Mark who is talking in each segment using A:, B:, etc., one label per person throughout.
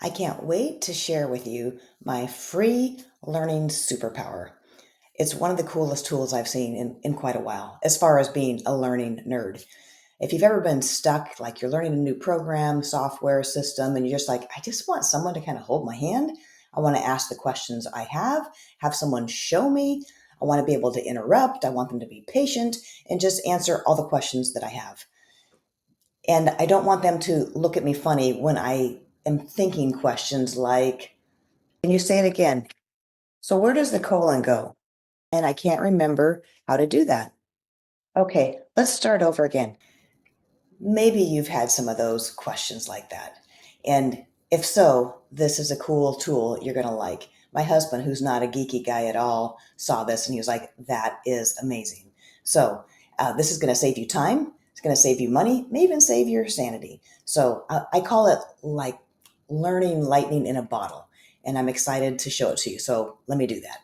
A: I can't wait to share with you my free learning superpower. It's one of the coolest tools I've seen in quite a while, as far as being a learning nerd. If you've ever been stuck, like you're learning a new program, software system, and you're just like, I just want someone to kind of hold my hand. I want to ask the questions I have someone show me. I want to be able to interrupt. I want them to be patient and just answer all the questions that I have. And I don't want them to look at me funny when I am thinking questions like, can you say it again? So where does the colon go? And I can't remember how to do that. Okay, let's start over again. Maybe you've had some of those questions like that. And if so, this is a cool tool you're going to like. My husband, who's not a geeky guy at all, saw this and he was like, that is amazing. So, this is going to save you time. It's going to save you money, may even save your sanity. So, I call it like learning lightning in a bottle. And I'm excited to show it to you. So, let me do that.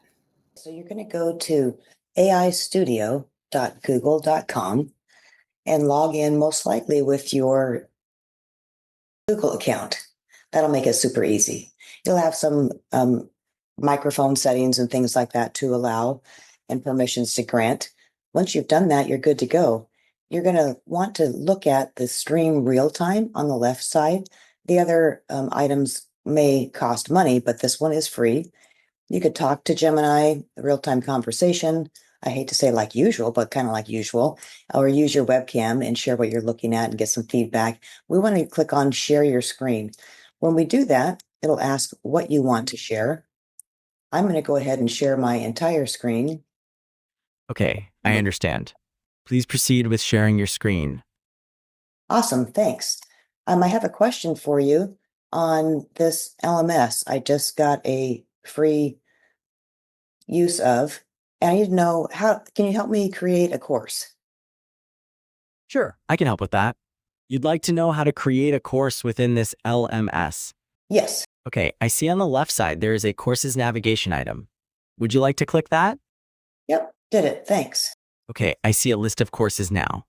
A: So, you're going to go to aistudio.google.com and log in most likely with your Google account. That'll make it super easy. You'll have some microphone settings and things like that to allow and permissions to grant. Once you've done that, you're good to go. You're going to want to look at the stream real time on the left side. The other items may cost money, but this one is free. You could talk to Gemini, real time conversation. I hate to say like usual, but kind of like usual, or use your webcam and share what you're looking at and get some feedback. We want to click on share your screen. When we do that, it'll ask what you want to share. I'm going to go ahead and share my entire screen.
B: Okay, I understand. Please proceed with sharing your screen.
A: Awesome, thanks. I have a question for you on this LMS. I just got a free use of, and I need to know how can you help me create a course?
B: Sure, I can help with that. You'd like to know how to create a course within this LMS.
A: Yes.
B: Okay, I see on the left side there is a courses navigation item. Would you like to click that?
A: Yep, did it. Thanks.
B: Okay, I see a list of courses now.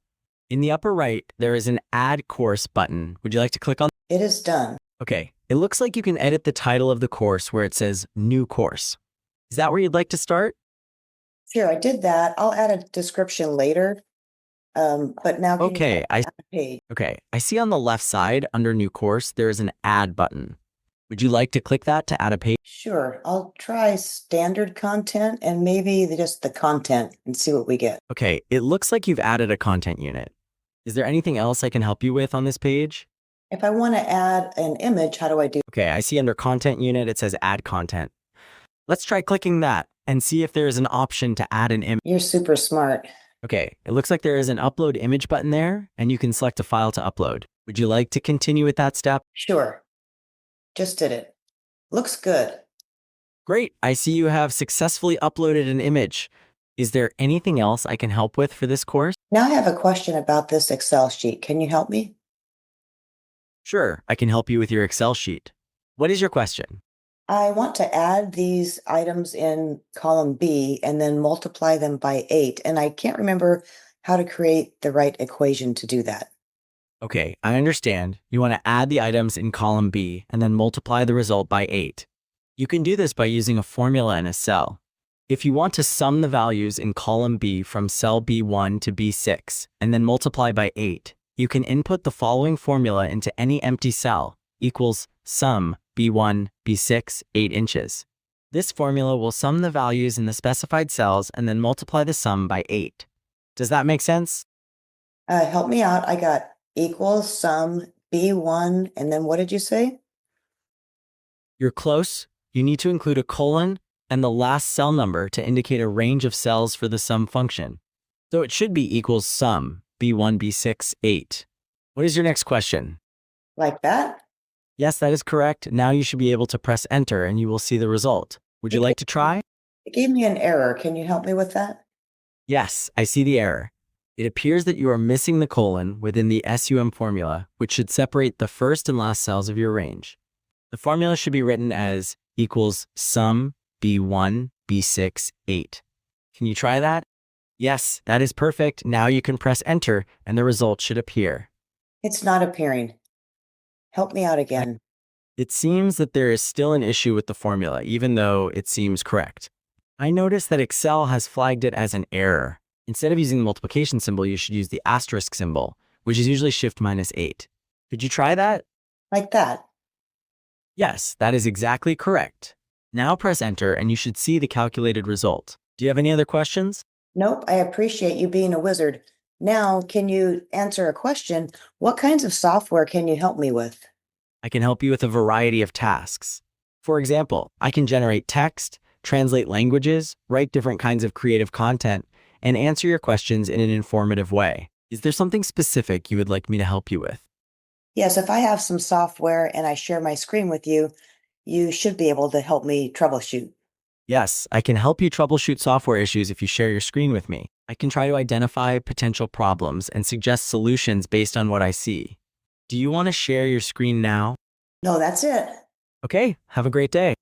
B: In the upper right, there is an Add Course button. Would you like to click on?
A: It is done.
B: Okay, it looks like you can edit the title of the course where it says New Course. Is that where you'd like to start?
A: Sure, I did that. I'll add a description later. But now can you
B: Okay,
A: add a page?
B: Okay, I see on the left side under New Course, there is an Add button. Would you like to click that to add a page?
A: Sure, I'll try standard content and maybe just the content and see what we get.
B: Okay, it looks like you've added a content unit. Is there anything else I can help you with on this page?
A: If I want to add an image, how do I do?
B: Okay, I see under Content Unit, it says Add Content. Let's try clicking that and see if there is an option to add an image.
A: You're super smart.
B: Okay, it looks like there is an Upload Image button there, and you can select a file to upload. Would you like to continue with that step?
A: Sure, just did it. Looks good.
B: Great, I see you have successfully uploaded an image. Is there anything else I can help with for this course?
A: Now I have a question about this Excel sheet. Can you help me?
B: Sure, I can help you with your Excel sheet. What is your question?
A: I want to add these items in column B and then multiply them by 8. And I can't remember how to create the right equation to do that.
B: Okay, I understand. You want to add the items in column B and then multiply the result by 8. You can do this by using a formula in a cell. If you want to sum the values in column B from cell B1 to B6 and then multiply by 8, you can input the following formula into any empty cell equals sum B1, B6, 8 inches. This formula will sum the values in the specified cells and then multiply the sum by 8. Does that make sense?
A: Help me out. I got equals sum B1, and then what did you say?
B: You're close. You need to include a colon and the last cell number to indicate a range of cells for the sum function. So it should be equals sum B1, B6, 8. What is your next question?
A: Like that?
B: Yes, that is correct. Now you should be able to press enter and you will see the result. Would you like to try?
A: It gave me an error. Can you help me with that?
B: Yes, I see the error. It appears that you are missing the colon within the SUM formula, which should separate the first and last cells of your range. The formula should be written as equals sum B1, B6, 8. Can you try that? Yes, that is perfect. Now you can press enter and the result should appear.
A: It's not appearing. Help me out again.
B: It seems that there is still an issue with the formula, even though it seems correct. I noticed that Excel has flagged it as an error. Instead of using the multiplication symbol, you should use the asterisk symbol, which is usually shift -8. Could you try that?
A: Like that.
B: Yes, that is exactly correct. Now press enter and you should see the calculated result. Do you have any other questions?
A: Nope, I appreciate you being a wizard. Now, can you answer a question? What kinds of software can you help me with?
B: I can help you with a variety of tasks. For example, I can generate text, translate languages, write different kinds of creative content, and answer your questions in an informative way. Is there something specific you would like me to help you with?
A: Yes, if I have some software and I share my screen with you, you should be able to help me troubleshoot.
B: Yes, I can help you troubleshoot software issues if you share your screen with me. I can try to identify potential problems and suggest solutions based on what I see. Do you want to share your screen now?
A: No, that's it.
B: Okay, have a great day.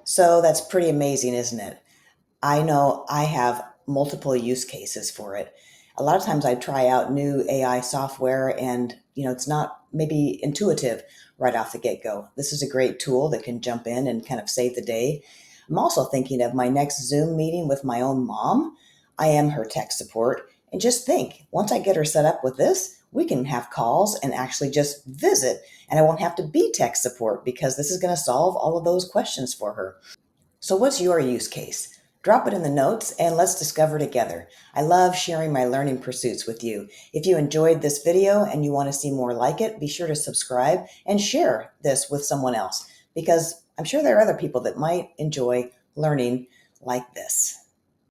A: So that's pretty amazing, isn't it? I know I have multiple use cases for it. A lot of times I try out new AI software and, it's not maybe intuitive right off the get-go. This is a great tool that can jump in and kind of save the day. I'm also thinking of my next Zoom meeting with my own mom. I am her tech support. And just think, once I get her set up with this, we can have calls and actually just visit. And I won't have to be tech support because this is going to solve all of those questions for her. So, what's your use case? Drop it in the notes and let's discover together. I love sharing my learning pursuits with you. If you enjoyed this video and you want to see more like it, be sure to subscribe and share this with someone else because I'm sure there are other people that might enjoy learning like this.